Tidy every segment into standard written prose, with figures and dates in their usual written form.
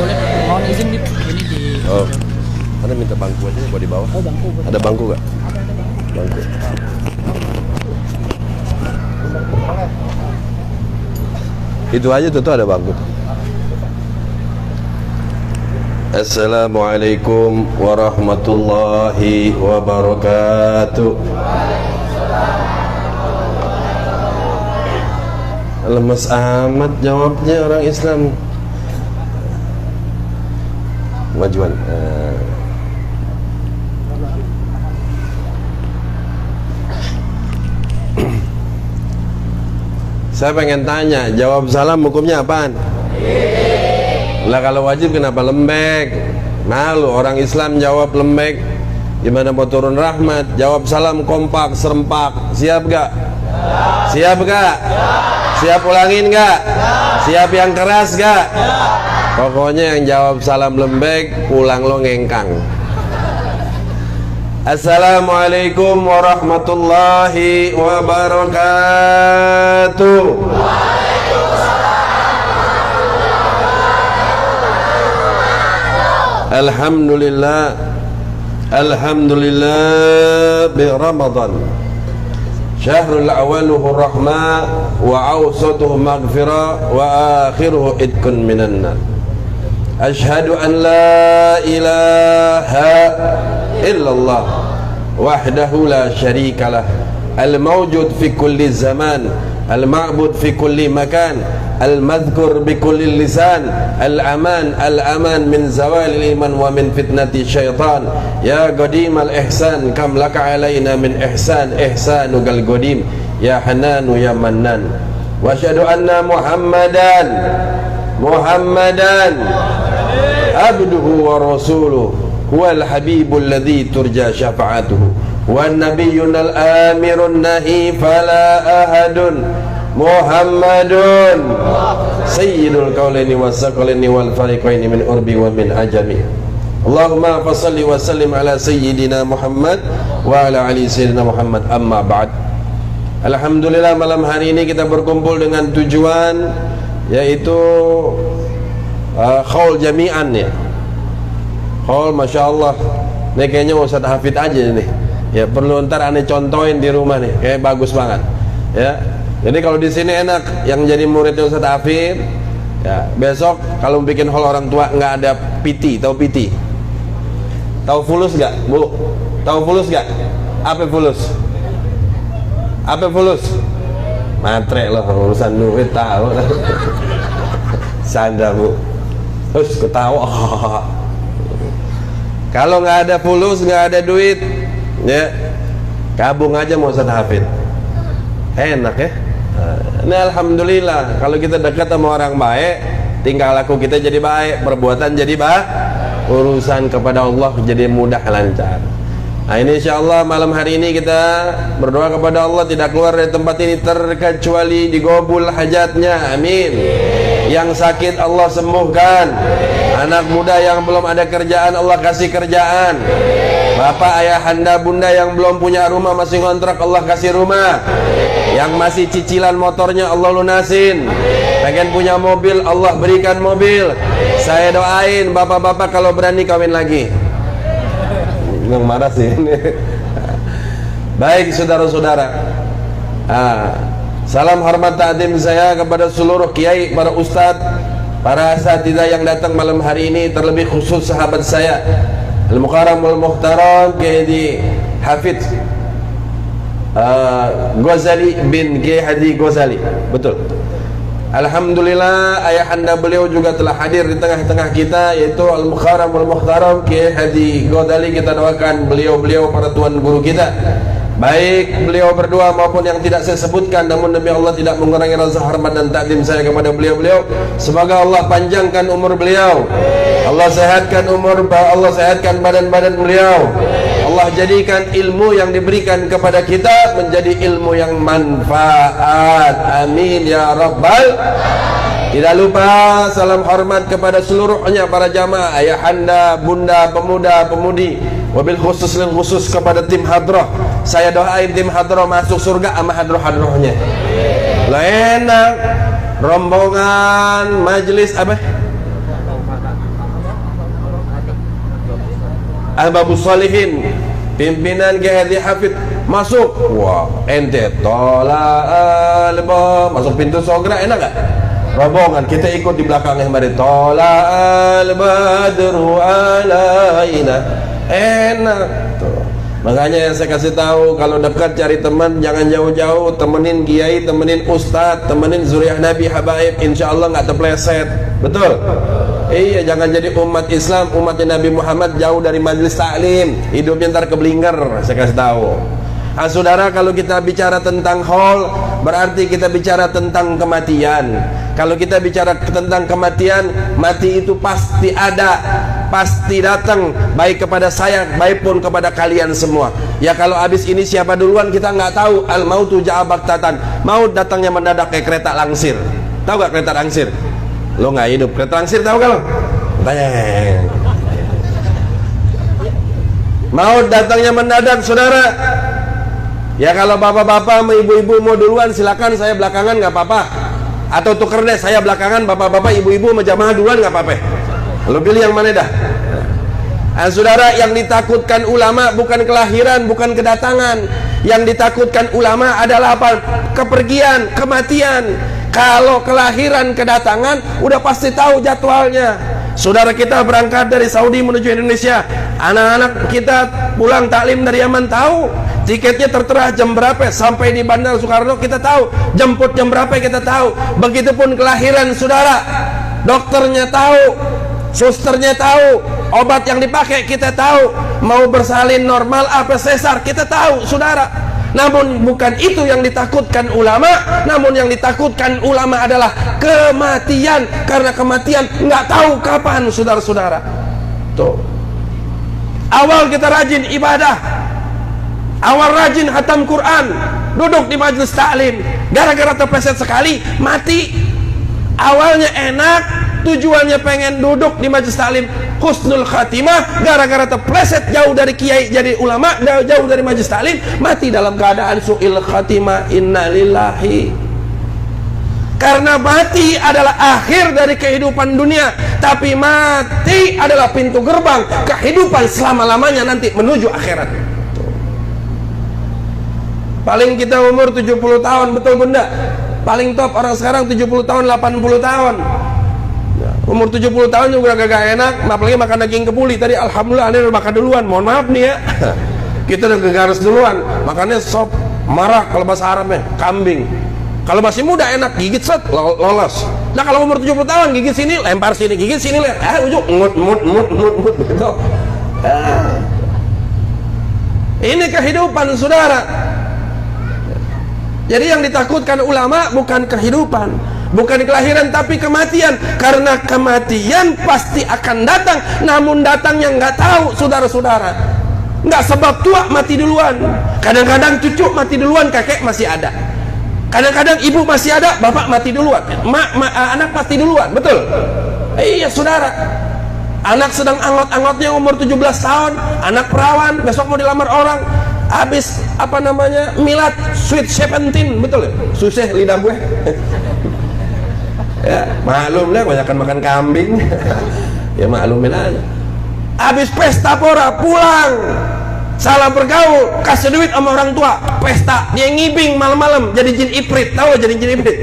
boleh mohon izin di ini di. Oh, Anda minta bangku aja buat di bawah. Oh, bangku. Ada bangku gak? Ada bangku. Bangku. Itu aja tuh ada bangku. Assalamualaikum warahmatullahi wabarakatuh. Lemes amat jawabnya orang Islam. Majuan. Saya pengen tanya, jawab salam hukumnya apaan? Lah kalau wajib kenapa lembek? Malu orang Islam jawab lembek. Gimana mau turun rahmat? Jawab salam kompak, serempak. Siap gak? Siap gak? Siap ulangin gak? Siap yang keras gak? Pokoknya yang jawab salam lembek, pulang lo ngengkang. Assalamualaikum warahmatullahi wabarakatuh. Alhamdulillah, alhamdulillah bi Ramadan. Syahrul awaluhu rahmah wa awsatuhu maghfirah wa akhiruhu idkun minan nar. Ashhadu an la ilaha illallah wahdahu la syarika lah, al-mawjud fi kulli zaman, al-ma'bud fi kulli makan, al-madhkur bi kulli lisan, al-aman min zawal iman wa min fitnati syaitan. Ya qadim al-ihsan kam laka alaina min ihsan ihsanu gal qadim, ya hananu ya mannan. Wa asyhadu anna muhammadan abduhu wa rasuluh huwal habibul ladzi turja syafa'atuhu wan nabiyyunal amirun nahi fala ahadun Muhammadun sayyidul qaulaini wasaqalaini wal fariqaini min urbi wa min ajami. Allahumma fassalli wa sallim ala sayyidina Muhammad wa ala ali sayyidina Muhammad, amma ba'd. Alhamdulillah, malam hari ini kita berkumpul dengan tujuan yaitu khaul jami'an ya. Khaul, Masya Allah. Ini kayaknya Ustaz Hafid aja nih. Ya perlu ntar aneh contohin di rumah nih, kayak bagus banget. Ya. Jadi kalau di sini enak, yang jadi muridnya Ustaz Hafid, ya besok kalau bikin hall orang tua nggak ada PT, tahu PT? Tahu fulus nggak, Bu? Tahu fulus nggak? Apa fulus? Apa fulus? Matre loh, urusan duit tahu. Sanda, Bu. Terus ketawa. Kalau nggak ada fulus, nggak ada duit, ya kabung aja mau Ustaz Hafid. Enak ya. Ini alhamdulillah kalau kita dekat sama orang baik, tingkah laku kita jadi baik, perbuatan jadi baik, urusan kepada Allah jadi mudah lancar. Nah ini insyaallah malam hari ini kita berdoa kepada Allah tidak keluar dari tempat ini terkecuali digobul hajatnya, amin. Yang sakit Allah sembuhkan, anak muda yang belum ada kerjaan Allah kasih kerjaan, bapak ayah anda bunda yang belum punya rumah masih ngontrak Allah kasih rumah, yang masih cicilan motornya Allah lunasin, pengen punya mobil Allah berikan mobil. Saya doain bapak-bapak kalau berani kawin lagi. Yang marah sih ini. Baik saudara-saudara, salam hormat ta'zim saya kepada seluruh kiai, para ustadz, para asatidzah yang datang malam hari ini, terlebih khusus sahabat saya Al-Mukarram wal-Muhtaram Kiai Hafidz Ghazali bin Kiai Hadi Ghazali. Betul. Alhamdulillah ayahanda beliau juga telah hadir di tengah-tengah kita, yaitu Al-Mukarram wal-Muhtaram Kiai Hadi Ghazali. Kita doakan beliau-beliau para tuan guru kita, baik beliau berdua maupun yang tidak saya sebutkan, namun demi Allah tidak mengurangi rasa hormat dan takdim saya kepada beliau-beliau. Semoga Allah panjangkan umur beliau, Allah sehatkan umur, Allah sehatkan badan-badan beliau, Allah jadikan ilmu yang diberikan kepada kita menjadi ilmu yang manfaat, amin ya rabbal. Tidak lupa salam hormat kepada seluruhnya para jamaah, ayahanda, bunda, pemuda, pemudi, wabil khusus lil khusus kepada tim hadroh. Saya doain tim hadroh masuk surga sama hadroh-hadrohnya. Lah enak rombongan majelis apa? Ahbabus Salihin, pimpinan Kiai Haji Hafid masuk. Wah, ente tola alba, masuk pintu sogra enak gak? Rombongan kita ikut di belakangnya, mari tola al-badru alaina, enak tuh. Makanya yang saya kasih tahu, kalau dekat cari teman jangan jauh-jauh, temenin kiai, temenin ustadz, temenin zuriyah Nabi habaib, insya Allah nggak terpleset. Betul? Iya, jangan jadi umat Islam, umatnya Nabi Muhammad jauh dari majelis taklim, hidupnya ntar keblinger. Saya kasih tahu. Ah, saudara, kalau kita bicara tentang haul, berarti kita bicara tentang kematian. Kalau kita bicara tentang kematian, mati itu pasti ada, pasti datang, baik kepada saya, baik pun kepada kalian semua. Ya kalau habis ini siapa duluan kita nggak tahu. Al mautu ja'a baktatan, maut datangnya mendadak kayak kereta langsir. Tahu gak kereta langsir? Lo nggak hidup, kereta langsir tahu gak lo? Tanya. Maut datangnya mendadak, saudara. Ya kalau bapak-bapak sama ibu-ibu mau duluan silakan, saya belakangan nggak apa-apa. Atau tuker deh, saya belakangan, bapak-bapak ibu-ibu sama jamaah duluan nggak apa-apa. Lo pilih yang mana dah? Nah, saudara, yang ditakutkan ulama bukan kelahiran, bukan kedatangan. Yang ditakutkan ulama adalah apa? Kepergian, kematian. Kalau kelahiran, kedatangan, udah pasti tahu jadwalnya. Saudara kita berangkat dari Saudi menuju Indonesia, anak-anak kita pulang taklim dari Yaman tahu tiketnya tertera jam berapa, sampai di Bandara Soekarno kita tahu, jemput jam berapa kita tahu. Begitupun kelahiran, saudara, dokternya tahu, susternya tahu, obat yang dipakai kita tahu, mau bersalin normal apa sesar kita tahu, saudara. Namun bukan itu yang ditakutkan ulama. Namun yang ditakutkan ulama adalah kematian, karena kematian nggak tahu kapan, saudara-saudara. Tuh, awal kita rajin ibadah, awal rajin hatam Quran, duduk di majelis taklim, gara-gara terpleset sekali mati. Awalnya enak, tujuannya pengen duduk di majelis taklim, husnul khatimah, gara-gara terpleset jauh dari kiai jadi ulama, jauh dari majelis taklim, mati dalam keadaan su'il khatimah. Innalillahi. Karena mati adalah akhir dari kehidupan dunia, tapi mati adalah pintu gerbang kehidupan selama-lamanya nanti menuju akhirat. Paling kita umur 70 tahun, betul bunda? Paling top orang sekarang 70 tahun, 80 tahun. Umur 70 tahun juga gak enak, apalagi makan daging kepuli. Tadi alhamdulillah anda udah makan duluan, mohon maaf nih ya. Kita udah gegaris duluan, makannya sop marah kalau bahasa Arabnya, kambing. Kalau masih muda enak, gigit set, lolos. Nah kalau umur 70 tahun, gigit sini, lempar sini, gigit sini, ujung, mut, gitu. Ini kehidupan, saudara. Jadi yang ditakutkan ulama bukan kehidupan, bukan kelahiran, tapi kematian. Karena kematian pasti akan datang, namun datangnya nggak tahu, saudara-saudara. Nggak sebab tua mati duluan. Kadang-kadang cucu mati duluan, kakek masih ada. Kadang-kadang ibu masih ada, bapak mati duluan. Anak mati duluan, betul? Iya, saudara. Anak sedang angot-angotnya umur 17 tahun, anak perawan, besok mau dilamar orang. Habis apa namanya milad sweet 17, betul ya? Susah lidah gue. Ya maklum lah, banyakan makan kambing. Ya maklumin aja. Habis pesta pora pulang, salah bergaul, kasih duit sama orang tua, pesta dia ngibing malam-malam jadi jin ifrit. Tahu jadi jin ifrit?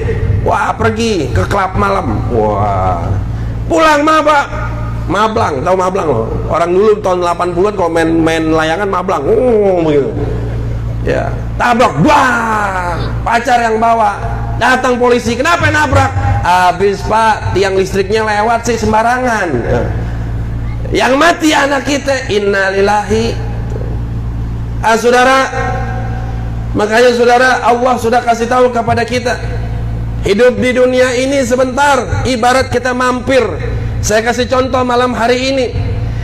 Wah, pergi ke klub malam. Wah, pulang mablang, tahu mablang loh. Orang dulu tahun 80-an kalau main layangan mablang, begitu. Ya, tabrak, wah, pacar yang bawa, datang polisi, kenapa nabrak? Habis pak, tiang listriknya lewat sih sembarangan. Yang mati anak kita, innalillahi. Saudara, makanya saudara, Allah sudah kasih tahu kepada kita, hidup di dunia ini sebentar, ibarat kita mampir. Saya kasih contoh malam hari ini.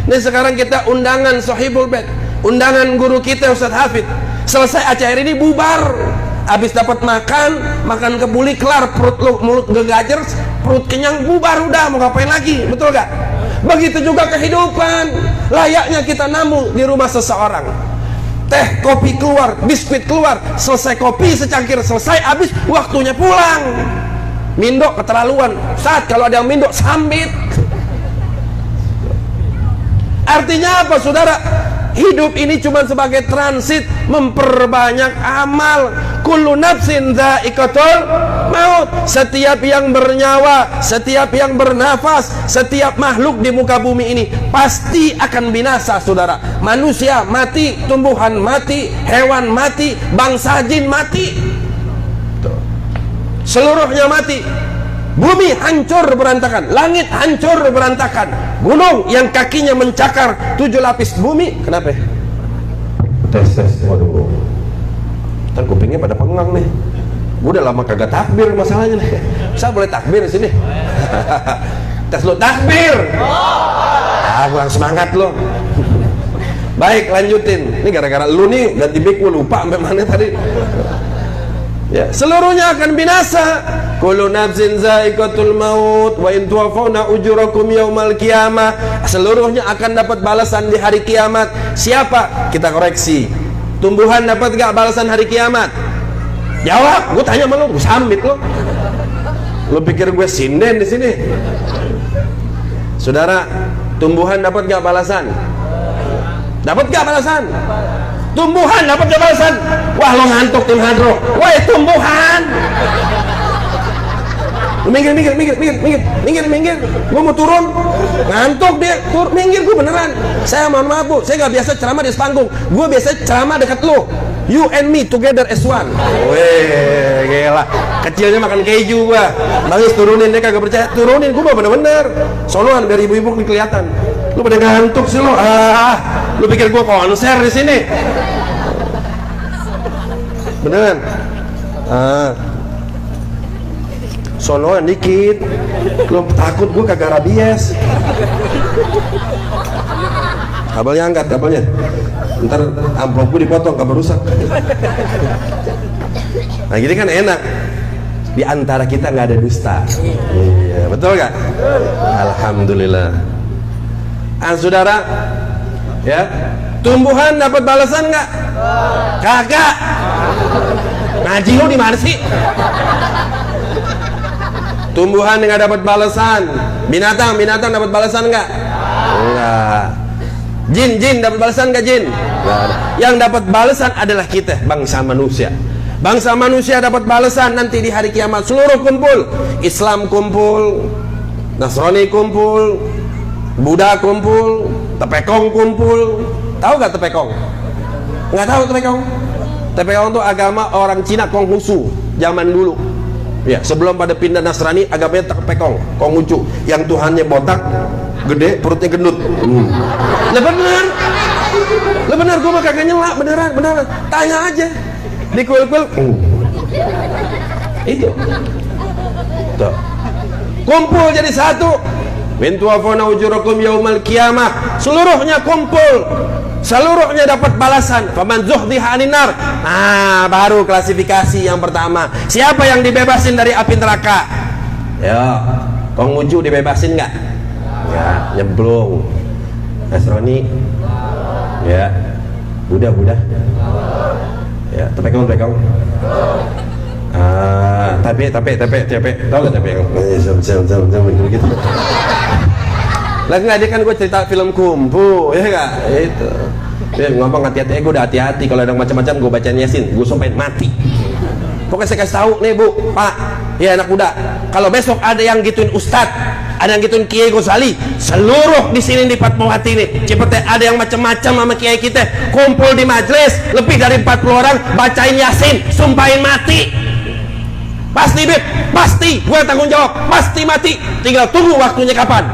Ini sekarang kita undangan Sohibul Bait, undangan guru kita Ustadz Hafid. Selesai acara ini bubar. Habis dapat makan kebuli, kelar, mulut gegajer, perut kenyang, bubar, udah mau ngapain lagi, betul gak? Begitu juga kehidupan. Layaknya kita namu di rumah seseorang. Teh, kopi keluar, biskuit keluar, selesai kopi secangkir, selesai, habis waktunya pulang. Mindok keterlaluan. Saat kalau ada yang mindok sambit. Artinya apa saudara? Hidup ini cuma sebagai transit memperbanyak amal. Kullu nafsin dha'iqatul maut. Setiap yang bernyawa, setiap yang bernafas, setiap makhluk di muka bumi ini pasti akan binasa saudara. Manusia mati, tumbuhan mati, hewan mati, bangsa jin mati, seluruhnya mati. Bumi hancur berantakan, langit hancur berantakan, gunung yang kakinya mencakar 7 lapis bumi. Kenapa? Tes. Waduh, ntar kupingnya pada pengang nih. Gue udah lama kagak takbir masalahnya nih. Saya boleh takbir di sini? Tes lo takbir. Kurang semangat lo. Baik, lanjutin. Ini gara-gara lu nih ganti mic, gue lupa sampai mana tadi. Ya, seluruhnya akan binasa. Kullu nafsin za'iqatul maut wa in tuwaffawna ujurakum yaumal qiyamah. Seluruhnya akan dapat balasan di hari kiamat. Siapa? Kita koreksi. Tumbuhan dapat gak balasan hari kiamat? Jawab. Gue tanya sama lu, gue sambit lu. Lu pikir gue sinden di sini? Saudara, tumbuhan dapat gak balasan? Dapat gak balasan? Tumbuhan dapat gak balasan? Wah, lo ngantuk tim hadro. Woi tumbuhan, minggir. Gue mau turun, ngantuk dia. Minggir gue beneran. Saya mohon maaf bu, saya gak biasa ceramah di panggung. Gue biasa ceramah dekat lo. You and me together as one. Weh, gila. Kecilnya makan keju gua. Nangis turunin, dia kagak percaya. Turunin, gue mau bener-bener. Soloan biar ibu-ibu kelihatan. Lu pada ngantuk sih lo. Lu pikir gue konser di sini? Beneran? Soloan dikit. Lu takut gue kagak rabies. Kabelnya angkat, kabelnya. Ntar amplop gue dipotong, kabel rusak. Nah gini kan enak. Di antara kita nggak ada dusta. Iya, betul gak? Alhamdulillah. Saudara, ya, tumbuhan dapat balasan nggak? Kagak. Ngaji lu di mana sih? Tumbuhan nggak dapat balasan. Binatang dapat balasan nggak? Enggak. Jin dapat balasan nggak jin? Nggak ada. Yang dapat balasan adalah kita, bangsa manusia. Bangsa manusia dapat balasan nanti di hari kiamat. Seluruh kumpul. Islam kumpul, Nasrani kumpul, Buddha kumpul, Tepekong kumpul. Tahu gak Tepekong? Nggak tahu Tepekong? Tepekong itu agama orang Cina Konghucu zaman dulu. Ya, sebelum pada pindah Nasrani, agamanya Tepekong, Konghucu, yang Tuhannya botak, gede, perutnya gendut. Lah bener, gue mah kagak nyela, beneran. Tanya aja di kuil-kuil. Itu. Tuh. Kumpul jadi satu. Min tuwaffawna ujurakum yaumal qiyamah. Seluruhnya kumpul. Seluruhnya dapat balasan. Faman zuhziha 'anil nar. Nah, baru klasifikasi yang pertama. Siapa yang dibebasin dari api neraka? Ya, Konghucu dibebasin nggak? Ya, nyemplung. Nasrani? Ya. Buddha? Ya, Tepekong. Tapi tahu nggak tapi yang gitu. Lagi nggak dia kan gue cerita film kungfu, ya nggak? Itu. Dia ngomong hati-hati, gue udah hati-hati kalau ada macam-macam gue bacain Yasin, gue sampai mati. Pokoknya saya kasih tahu nih bu, pak, ya anak muda, kalau besok ada yang gituin ustad, ada yang gituin Kiai Ghazali, seluruh di sini di Fatmawati ini, cepetnya ada yang macam-macam sama Kiai kita, kumpul di majelis, lebih dari 40 orang, bacain Yasin, sumpahin mati. Pasti Bib, pasti, gue tanggung jawab, pasti mati, tinggal tunggu waktunya kapan.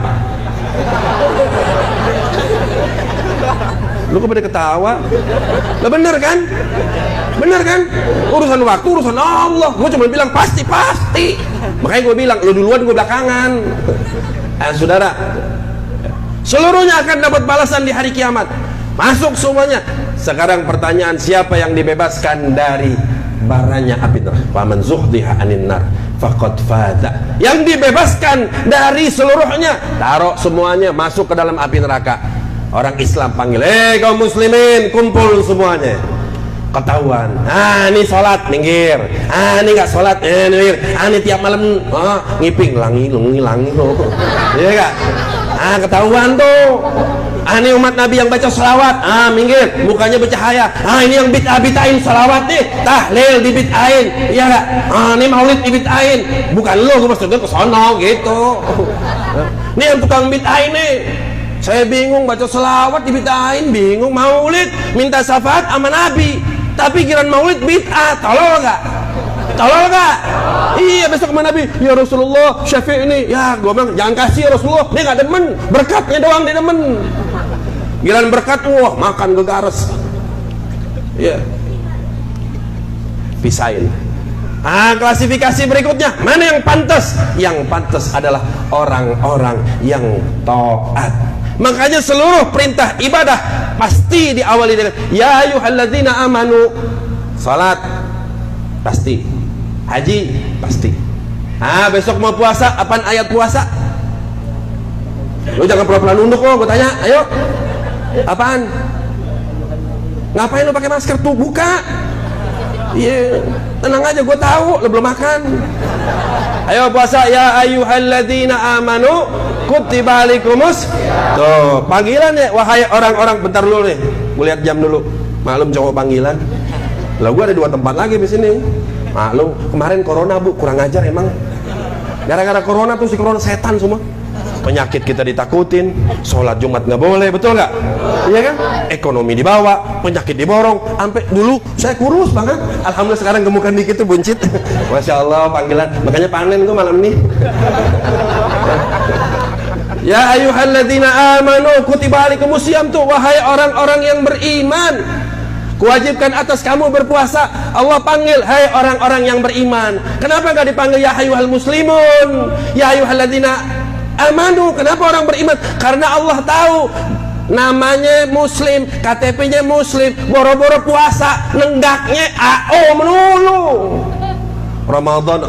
Lu kok pada ketawa? Lah bener kan? Urusan waktu, urusan Allah. Gue cuma bilang pasti. Makanya gue bilang, lu duluan, gue belakangan. Saudara, seluruhnya akan dapat balasan di hari kiamat. Masuk semuanya. Sekarang pertanyaan, siapa yang dibebaskan dari baranya api neraka? Faman zuhziha 'anil nar faqad faza. Yang dibebaskan dari seluruhnya, taruh semuanya masuk ke dalam api neraka. Orang Islam panggil, kaum muslimin, kumpul semuanya. Ketahuan, ini sholat, minggir. Ini nggak sholat, minggir. Ini tiap malam ngiping, langi. Iya nggak? Ketahuan tuh. Ini umat Nabi yang baca salawat, minggir, mukanya bercahaya. Ini yang bid'ahin salawat nih, tahlil dibid'ahin, iya nggak? Ini maulid dibid'ahin, bukan lo, gue maksudnya ke sono gitu. Ini yang tukang bid'ahin nih. Saya bingung baca selawat dibid'ahin, bingung maulid minta syafaat sama Nabi, tapi kiran maulid bid'ah. Tolol nggak? Iya, besok sama Nabi, ya Rasulullah syafi' ini, ya gue bilang jangan kasih ya Rasulullah, dia nggak demen, berkatnya doang dia demen. Giliran berkat, wah makan gegares. Iya, pisahin. Klasifikasi berikutnya, mana yang pantas? Yang pantas adalah orang-orang yang taat. Makanya seluruh perintah ibadah pasti diawali dengan ya ayyuhalladzina amanu. Salat pasti, haji pasti. Besok mau puasa, apaan ayat puasa? Lu jangan pura-pura nunduk lo, gue tanya, ayo. Apaan? Ngapain lu pakai masker tuh? Buka. Iya, tenang aja, gue tahu lo belum makan. Ayo puasa, ya ayyuhalladzina amanu kutiba alaikumus. Tuh, panggilan ya, wahai orang-orang. Bentar dulu nih, gue lihat jam dulu. Maklum cowok panggilan. Lah gue ada 2 tempat lagi di sini. Maklum, kemarin corona bu, kurang ajar emang. Gara-gara corona tuh si corona setan semua. Penyakit kita ditakutin, sholat Jumat nggak boleh, betul nggak? Iya kan? Ekonomi dibawa, penyakit diborong. Sampai dulu saya kurus banget. Alhamdulillah sekarang gemukan dikit tuh buncit. Masya Allah panggilan. Makanya panen tuh malam ini. Ya ayyuhalladzina amanu kutiba alaikumusiyam tuh, wahai orang-orang yang beriman, kewajiban atas kamu berpuasa. Allah panggil, hai orang-orang yang beriman. Kenapa nggak dipanggil ya ayyuhal muslimun, ya ayyuhalladzina amanu? Kenapa orang beriman? Karena Allah tahu namanya muslim, KTP-nya muslim, boro-boro puasa, nenggaknya AO melulu. Ramadan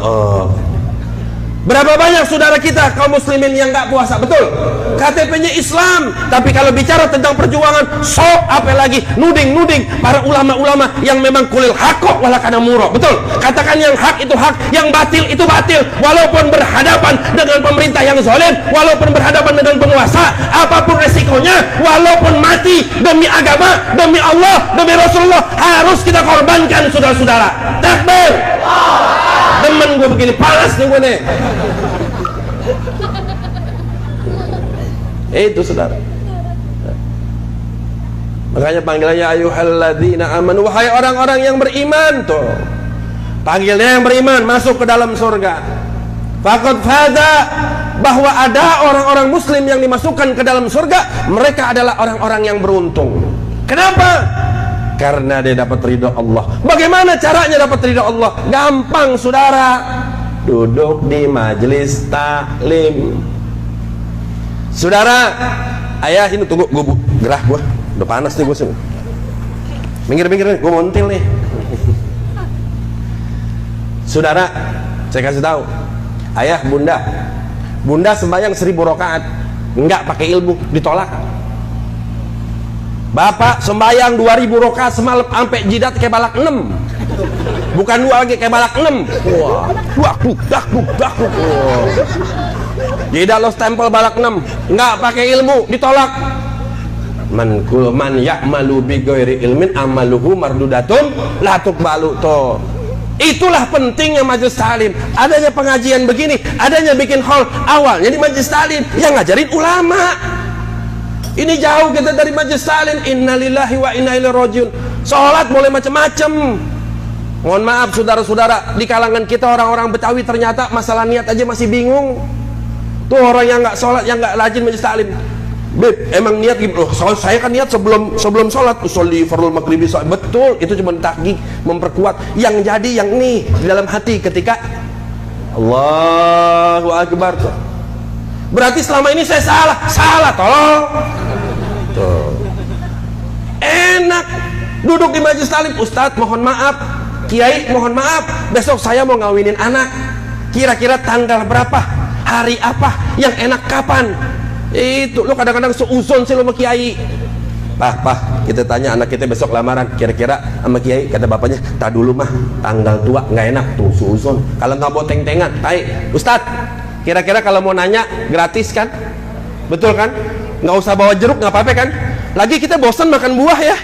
berapa banyak saudara kita kaum muslimin yang nggak puasa? Betul, KTP-nya Islam, tapi kalau bicara tentang perjuangan, sok apa lagi nuding para ulama-ulama yang memang kulil hakok walakana muro. Betul, katakan yang hak itu hak, yang batil itu batil. Walaupun berhadapan dengan pemerintah yang zalim, walaupun berhadapan dengan penguasa, apapun resikonya, walaupun mati demi agama, demi Allah, demi Rasulullah, harus kita korbankan saudara-saudara. Takbir. Temen gue begini, panas nih gue nih. Itu saudara. Makanya panggilannya ayyuhalladzina amanu, wahai orang-orang yang beriman tuh. Panggilnya yang beriman masuk ke dalam surga. Faqad faza, bahwa ada orang-orang muslim yang dimasukkan ke dalam surga, mereka adalah orang-orang yang beruntung. Kenapa? Karena dia dapat ridho Allah. Bagaimana caranya dapat ridho Allah? Gampang saudara, duduk di majelis taklim. Saudara, ayah ini tunggu, gue gerah gue, udah panas nih gue sih. Minggir nih, gue montil nih. Saudara, saya kasih tahu, ayah bunda sembahyang 1000 rakaat, enggak pakai ilmu, ditolak. Bapak sembahyang 2000 rakaat semalam sampai jidat kayak balak 6. Bukan 2 lagi, kayak balak 6. Wah, dak. Jidat lo stempel balak 6. Enggak pakai ilmu, ditolak. Man ya'malu bi ghairi ilmin amaluhu mardudatun la tuqbalu. Tuh. Itulah pentingnya majelis taklim. Adanya pengajian begini, adanya bikin hall. Awalnya di majelis taklim yang ngajarin ulama. Ini jauh kita dari majelis taklim. Innalillahi wa inna ilaihi rajiun. Sholat boleh macam-macam. Mohon maaf saudara-saudara, di kalangan kita orang-orang Betawi ternyata masalah niat aja masih bingung. Tuh orang yang nggak sholat, yang nggak rajin majelis taklim. Beb, emang niat gitu. Saya kan niat sebelum sholat usolli fardhu maghribi. Betul, itu cuma takgih, memperkuat. Yang jadi yang nih di dalam hati ketika Allahu Akbar. Berarti selama ini saya salah, tolong. Tuh. Enak duduk di majelis taklim, Ustadz mohon maaf, Kiai mohon maaf, besok saya mau ngawinin anak. Kira-kira tanggal berapa? Hari apa? Yang enak kapan? Itu lo kadang-kadang seuzon sih lo sama Kiai. Pak, kita tanya anak kita besok lamaran, kira-kira sama Kiai, kata bapaknya, tak dulu mah, tanggal tua nggak enak tuh seuzon. Kalau nggak mau teng-tengan, Ustadz, kira-kira kalau mau nanya gratis kan? Betul kan? nggak usah bawa jeruk, nggak apa-apa kan? Lagi kita bosan makan buah ya.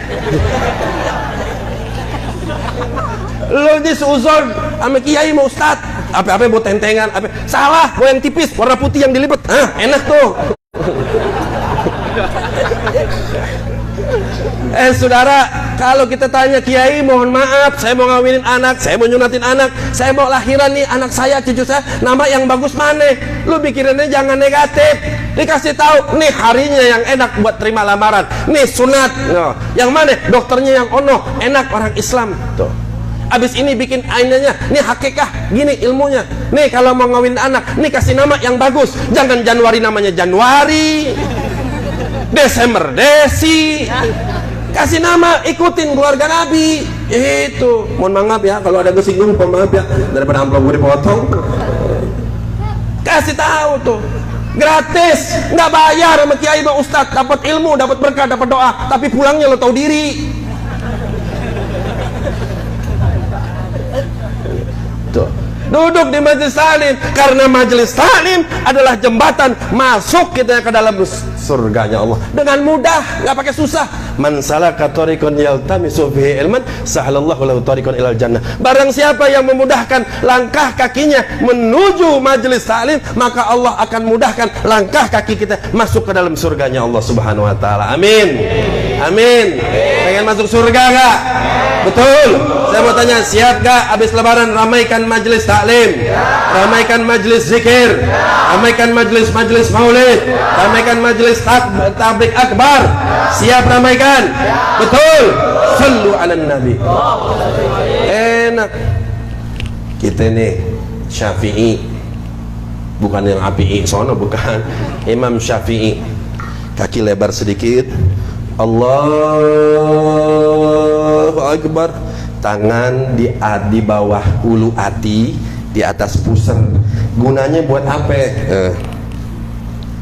Lo ini seuzon sama kiai mau ustad, apa-apa buat tentengan, apa salah, mau yang tipis, warna putih yang dilipet, enak tuh. Saudara, kalau kita tanya kiai, mohon maaf, saya mau ngawinin anak, saya mau nyunatin anak, saya mau lahiran nih anak saya, cucu saya, nama yang bagus mana? Lu pikirinnya jangan negatif. Dikasih tahu, nih harinya yang enak buat terima lamaran, nih sunat, no. Yang mana? Dokternya yang ono, enak orang Islam tuh. Abis ini bikin ainanya, nih hakikah, gini ilmunya. Nih kalau mau ngawin anak, nih kasih nama yang bagus. Jangan Januari namanya Januari, Desember Desi. Kasih nama, ikutin keluarga Nabi. Itu, mohon maaf ya kalau ada kesinggung, mohon maaf ya, daripada amplop gue dipotong. Kasih tahu tuh, gratis, nggak bayar sama kiai sama ustadz, dapat ilmu, dapat berkah, dapat doa, tapi pulangnya lo tahu diri. Tuh. Duduk di majelis taklim, karena majelis taklim adalah jembatan masuk kita ke dalam surganya Allah dengan mudah, nggak pakai susah. Man salaka tariqan yaltamisu fihi ilman sahalallahu lahu tariqan ilal jannah. Barang siapa yang memudahkan langkah kakinya menuju majelis taklim, maka Allah akan mudahkan langkah kaki kita masuk ke dalam surganya Allah Subhanahu wa taala. Amin. Amin. Pengen masuk surga enggak? Betul. Saya mau tanya, siap gak habis lebaran ramaikan majelis taklim, ramaikan majelis zikir, ramaikan majelis maulid, ramaikan majelis tablik akbar? Siap ramaikan? Betul. Sallu ala nabi. Enak. Kita nih Syafi'i, bukan yang API sono, bukan. Imam Syafi'i, kaki lebar sedikit, Allahu Akbar, tangan di bawah ulu hati, di atas pusar. Gunanya buat apa?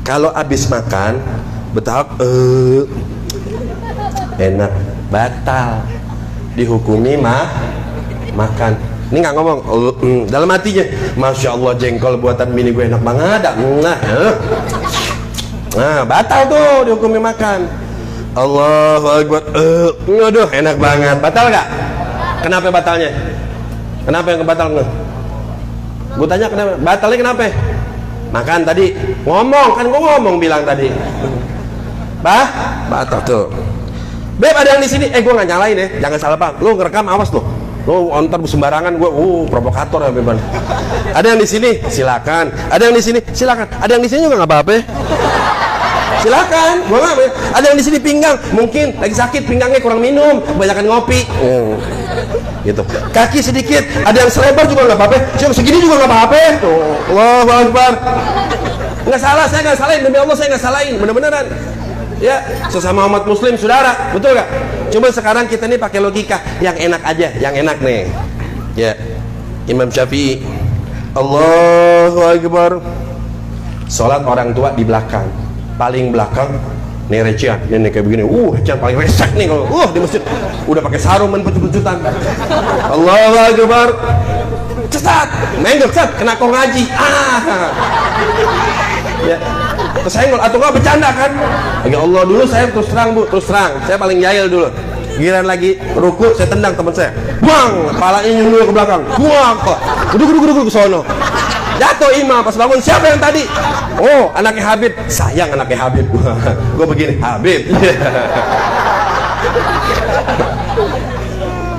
Kalau habis makan betahak, enak, batal, dihukumi makan. Ini nggak ngomong, dalam hatinya, masya Allah jengkol buatan bini gue enak banget, nah batal tuh, dihukumi makan. Allahu Akbar, aduh enak banget, batal gak? Kenapa batalnya? Kenapa yang batal? Gue tanya kenapa? Batalnya kenapa? Makan tadi, ngomong kan, gue ngomong bilang tadi, batal tuh. Beb, ada yang di sini, gue nggak nyalain ya, jangan salah paham. Lu ngerekam, awas lo, lu ontar sembarangan, gue, provokator ya beban. Ada yang di sini, silakan. Ada yang di sini, silakan. Ada yang di sini juga nggak apa-apa. Silakan, gua nggak. Ada yang di sini pinggang, mungkin lagi sakit pinggangnya, kurang minum, kebanyakan ngopi, gitu. Kaki sedikit, ada yang selebar juga nggak apa-apa, yang segini juga nggak apa-apa. Allahu Akbar. Nggak salah, saya nggak salahin, demi Allah saya nggak salahin, bener-beneran. Ya, sesama umat muslim, saudara, betul nggak? Coba sekarang kita nih pakai logika, yang enak aja, yang enak nih. Ya, Imam Syafi'i, Allahu Akbar. Sholat orang tua di belakang, paling belakang nih recian, ini kayak begini, recian paling resek nih kalau di masjid, udah pakai sarung main pecut-pecutan. Allahu Akbar, cesat, menggel cesat, kena kong ngaji, ya, kesenggol atau nggak bercanda kan? Ya Allah, dulu saya terus terang bu, terus terang, saya paling jahil dulu. Giliran lagi ruku, saya tendang teman saya, buang, kepalanya nyundul ke belakang, buang, duduk ke sono. Jatuh imam, pas bangun, siapa yang tadi? Oh, anaknya Habib. Sayang anaknya Habib. Gue begini, Habib.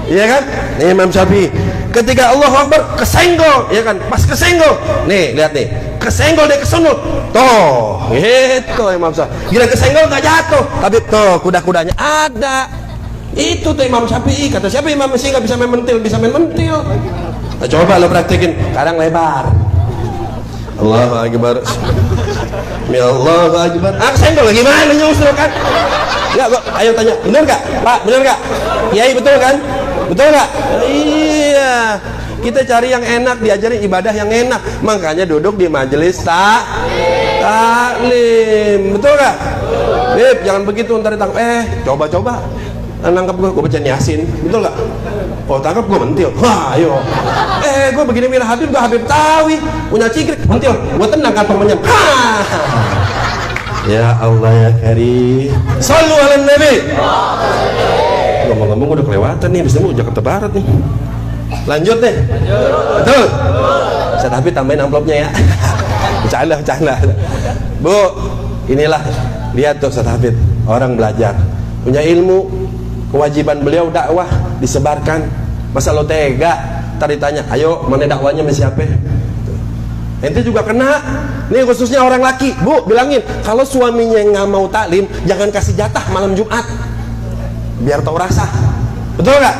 Iya kan? Nih Imam Syafi'i, ketika Allah Akbar kesenggol, ya kan? Pas kesenggol, nih lihat nih, kesenggol dia kesunut. Tuh, itu Imam Syafi'i. Gila kesenggol nggak jatuh, tapi tuh kuda-kudanya ada. Itu tuh Imam Syafi'i. Kata siapa Imam Syafi'i nggak bisa main mentil, bisa main mentil. Nah, coba lo praktekin, kadang lebar. Allahu Akbar. Ya Allahu Akbar. Kesenggol gimana nyusul kan? Enggak, ayo tanya, bener gak? Pak, bener gak? Kiai betul kan? Betul gak? Iya. Kita cari yang enak, diajarin ibadah yang enak. Makanya duduk di majelis taklim. Betul gak? Beb, jangan begitu ntar ditangkap. Coba-coba nangkap gue bacain Yasin. Betul gak? Oh tangkap gue mentil, wah ayo. Gue begini mirah Habib, gue Habib Tawi, punya cikrik, mentil, gue tendang kantong menyem. Ya Allah ya Karim. Sallu ala Nabi. Ngomong-ngomong udah kelewatan nih, bisa mau Jakarta Barat nih. Lanjut deh. Betul. Ustaz Hafid tambahin amplopnya ya. Bercanda. Bu, inilah lihat tuh Ustaz Hafid, orang belajar, punya ilmu, kewajiban beliau dakwah disebarkan. Masa lo tega? Tadi tanya, ayo mana dakwanya sama siapa? Ente juga kena. Nih khususnya orang laki, Bu, bilangin kalau suaminya nggak mau taklim, jangan kasih jatah malam Jumat, biar tahu rasa. Betul nggak?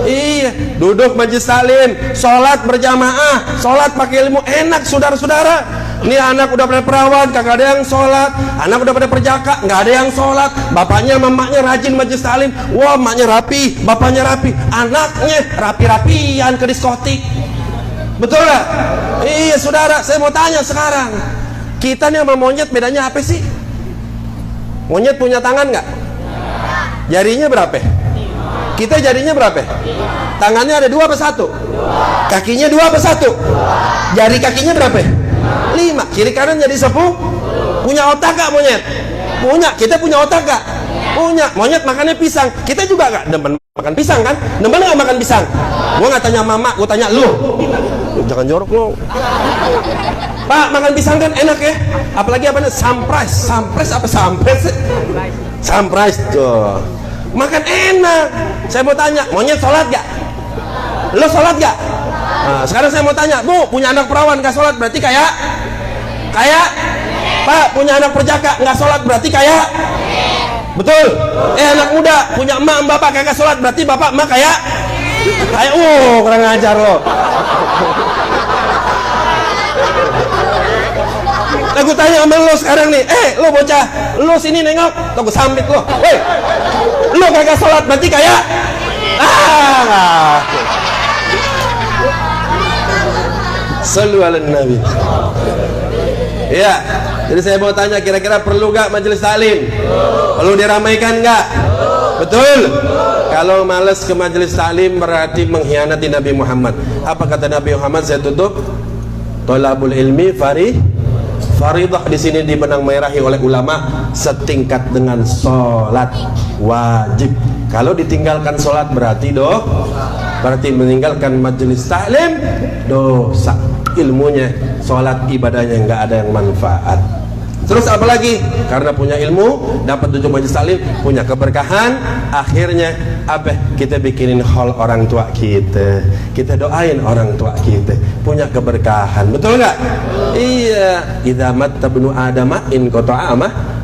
Iya, duduk majelis taklim, sholat berjamaah, sholat pakai ilmu, enak saudara-saudara. Ini anak udah pada perawan, kagak ada yang sholat. Anak udah pada perjaka, nggak ada yang sholat. Bapaknya mamanya rajin majelis taklim, wah maknya rapi, bapaknya rapi, anaknya rapi-rapian ke diskotik. Betul nggak? Iya saudara, saya mau tanya sekarang, kita nih sama monyet bedanya apa sih? Monyet punya tangan nggak? Jarinya berapa? Kita jarinya berapa? Tangannya ada 2 apa 1? Kakinya 2 apa 1? Jari kakinya berapa? 5. Kiri kanan jadi 10. Punya otak gak monyet? Punya. Kita punya otak gak? Punya. Monyet makannya pisang. Kita juga gak demen makan pisang kan? Demen gak makan pisang? Gua gak tanya mama, gua tanya lu. Jangan jorok lo. Pak, makan pisang kan enak ya? Apalagi apa nih? Samprais. Samprais apa samprais? Samprais tuh. Makan enak. Saya mau tanya, monyet sholat gak? Lo sholat gak? Nah, sekarang saya mau tanya, Bu, punya anak perawan gak sholat berarti kayak? Pak, punya anak perjaka gak sholat berarti kayak? Betul? Anak muda punya emak bapak kagak sholat berarti bapak emak kayak? Kurang ajar lo. Aku tanya sama lo sekarang nih, lo bocah, lo sini nengok, tunggu sambit lo, woi, lo kagak sholat berarti kayak? Sallu ala Nabi. Ya, jadi saya mau tanya, kira-kira perlu gak majelis taklim? Perlu diramaikan gak? Betul. Kalau males ke majelis taklim berarti mengkhianati Nabi Muhammad. Apa kata Nabi Muhammad? Saya tutup. Thalabul ilmi faridah di sini dibenang merahi oleh ulama setingkat dengan sholat wajib. Kalau ditinggalkan sholat berarti meninggalkan majelis taklim dosa. Ilmunya, sholat ibadahnya nggak ada yang manfaat. Terus apalagi? Karena punya ilmu, dapat duduk majelis taklim, punya keberkahan. Akhirnya apa? Kita bikinin hall orang tua kita doain orang tua kita, punya keberkahan. Betul nggak? Iya. Idza matta ibnu adama in qata'a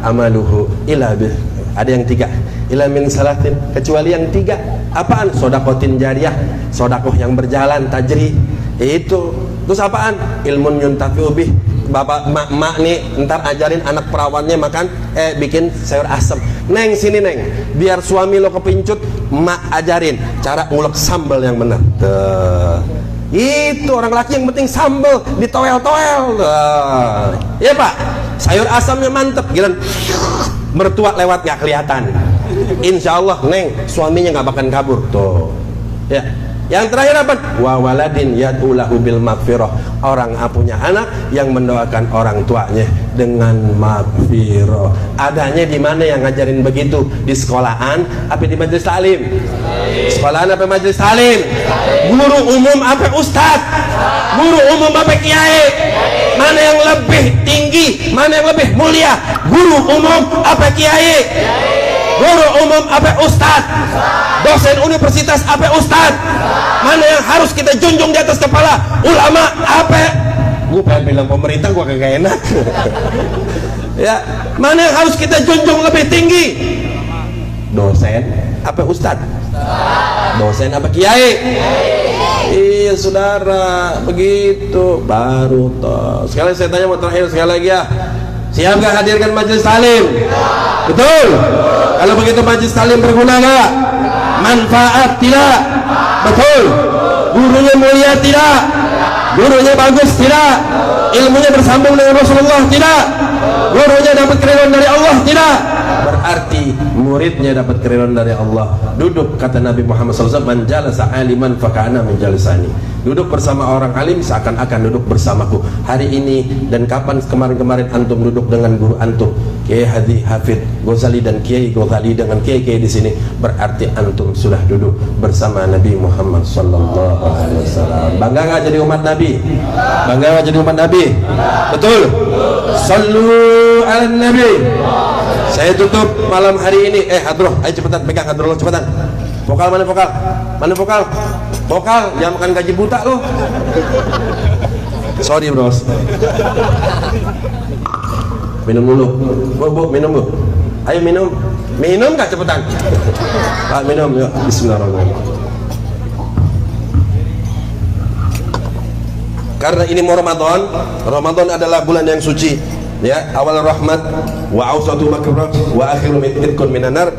amaluhu illa bi. Ada yang 3. Ila min salatin, kecuali yang 3. Apaan? Sodakotin jariyah, sodakoh yang berjalan tajri. Itu. Terus apaan? Ilmun yuntafi'u bih. Bapak mak nih ntar ajarin anak perawannya makan bikin sayur asem. Neng sini neng, biar suami lo kepincut, mak ajarin cara ngulek sambal yang benar. Itu orang laki yang penting sambal ditoel-toel. Iya Pak, sayur asamnya mantep. Gila, mertua lewat gak kelihatan. Insya Allah neng suaminya gak bakal kabur tuh. Ya. Yang terakhir apa? Wa waladin yad'ulahu bil maghfirah. Orang punya anak yang mendoakan orang tuanya dengan maghfirah. Adanya di mana yang ngajarin begitu? Di sekolahan apa di majelis taklim? Sekolahan apa majelis taklim? Guru umum apa ustaz? Guru umum apa kiai? Mana yang lebih tinggi? Mana yang lebih mulia? Guru umum apa kiai? Guru umum apa ustaz? Dosen universitas apa ustaz? Mana yang harus kita junjung di atas kepala? Ulama apa? Gue pengen bilang pemerintah, gue kagak enak. Ya, mana yang harus kita junjung lebih tinggi? Dosen apa ustaz? Dosen apa kiai? Iya saudara, begitu baru toh. Sekali saya tanya mau terakhir sekali lagi ya. Siap gak hadirkan majelis taklim? Betul. Kalau begitu majelis taklim berguna gak? Manfaat tidak? Betul. Gurunya mulia tidak? Gurunya bagus tidak? Ilmunya bersambung dengan Rasulullah tidak? Gurunya dapat keridhaan dari Allah tidak? berarti muridnya dapat keridhaan dari Allah. Duduk, kata Nabi Muhammad SAW, man jalasa aliman faka'ana min jalisani. Duduk bersama orang alim seakan-akan duduk bersamaku. Hari ini dan kapan kemarin-kemarin antum duduk dengan guru antum, Kiai Hadi Hafid Ghazali dan Kiai Ghazali dengan kiai-kiai di sini, berarti antum sudah duduk bersama Nabi Muhammad sallallahu alaihi wasallam. Bangga nggak jadi umat Nabi? Bangga nggak jadi umat Nabi? Betul. Sallu ala Nabi. Saya tutup malam hari ini. Hadroh, ayo cepetan pegang hadroh lo, cepetan. Vokal mana vokal? Mana vokal? Vokal, jangan makan gaji buta lo. Sorry bros. Minum dulu. Bu, minum bu. Ayo minum. Minum kak cepetan. Minum yuk. Bismillahirrahmanirrahim. Karena ini mau Ramadan. Ramadan adalah bulan yang suci. Ya, awal rahmat wa awsatu maghfirah wa akhiru mitqun minan nar.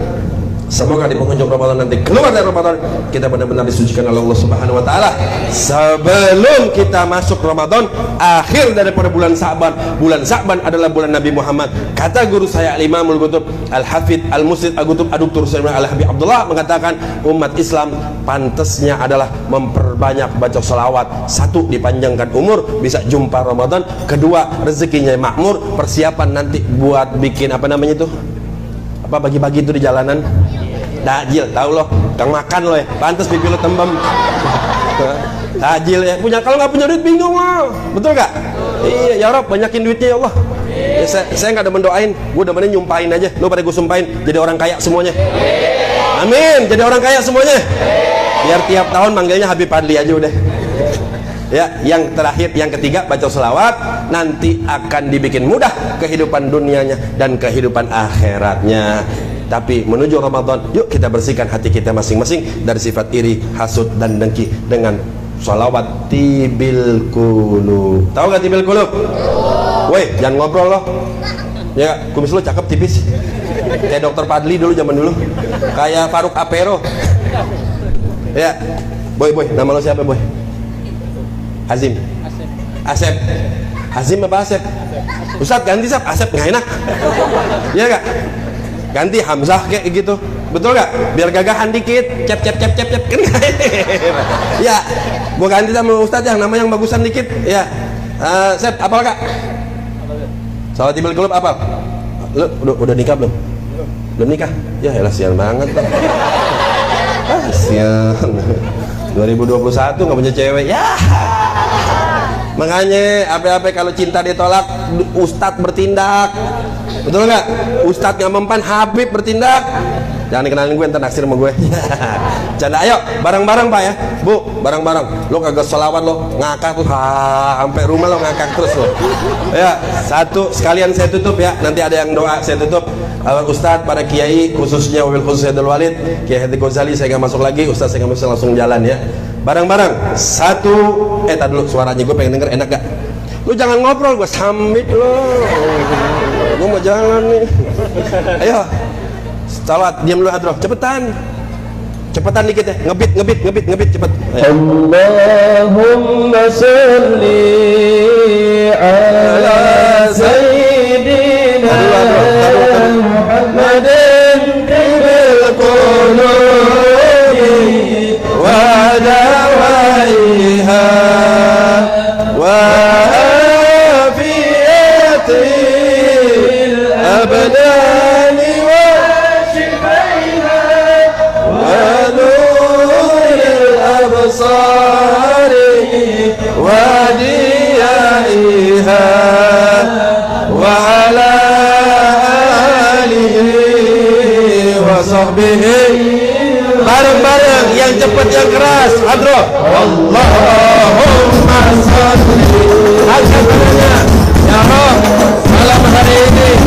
Semoga di penghujung Ramadan nanti keluar dari Ramadan kita benar-benar disucikan oleh Allah Subhanahu wa taala. Sebelum kita masuk Ramadan, akhir daripada bulan Sa'ban. Bulan Sa'ban adalah bulan Nabi Muhammad. Kata guru saya Al-Imam Al-Qutub Al-Hafidh Al-Musid Al-Qutub Ad-Doktor Sayyidina Al-Habib Abdullah mengatakan umat Islam pantasnya adalah memperbanyak baca salawat. Satu, dipanjangkan umur, bisa jumpa Ramadan. Kedua, rezekinya makmur, persiapan nanti buat bikin apa namanya itu? Apa bagi-bagi itu di jalanan? Takjil, tahu loh, kang makan loh ya, pantas pipi lo tembem. Takjil ya, punya, kalau nggak punya duit bingung loh, betul nggak? Iya, ya Rob, banyakin duitnya ya Allah. Ya, saya nggak ada mendoain, gue udah mending nyumpahin aja, lo pada gue sumpahin, jadi orang kaya semuanya. Amin, jadi orang kaya semuanya. Biar tiap tahun manggilnya Habib Fadli aja udah. Ya, yang terakhir, yang ketiga, baca selawat, nanti akan dibikin mudah kehidupan dunianya dan kehidupan akhiratnya. Tapi menuju Ramadan, yuk kita bersihkan hati kita masing-masing dari sifat iri, hasud, dan dengki dengan sholawat tibil kulub. Tahu gak tibil kulub? Woi, jangan ngobrol loh. Ya, kumis lo cakep tipis. Kayak Dokter Fadli dulu, zaman dulu. Kayak Faruk Apero. Ya, boy, nama lo siapa boy? Azim. Asep. Azim apa Asep? Ustadz ganti Sab, Asep nggak enak. Iya gak? Ganti Hamzah kayak gitu, betul gak? Biar gagahan dikit, cep kan ya, gua ganti sama Ustadz yang nama yang bagusan dikit ya. Sep, apal kak? Salat tibil kulub apal? Lu udah nikah belum? Belum nikah? Ya elah sian banget bang. Sian 2021 nggak punya cewek ya. Makanya apa-apa kalau cinta ditolak, Ustadz bertindak, betul nggak? Ustadz nggak mempan, Habib bertindak. Jangan dikenalin gue, ntar naksir sama gue. Canda, ayo bareng-bareng pak ya, bu, bareng-bareng. Lo kagak sholawat lo ngakak tuh, sampai rumah lo ngakak terus lo. Ya, satu sekalian saya tutup ya. Nanti ada yang doa, saya tutup. Ustadz, para kiai, khususnya wabil khusus Sayyidul Walid, Kiai Hadi Ghazali, saya nggak masuk lagi. Ustadz saya nggak masuk, langsung jalan ya. Bareng-bareng, satu, tak dulu suaranya gue pengen denger, enak gak? Lu jangan ngobrol, gue sambit lo. Gue mau jalan nih. Ayo, salawat, diam dulu hadroh, cepetan dikit ya, ngebit, cepet. Ayo. Allahumma salli ala sayyidina Muhammadin bil qulubi wa dawaiha wa afiyatil abdani wa shifaiha wa nuril absari wa diyaiha wa ala alihi wa sahbihi. Bareng-bareng, yang cepat yang keras, hadroh. Allahumma sholli. Angkat tangannya ya Rob, malam hari ini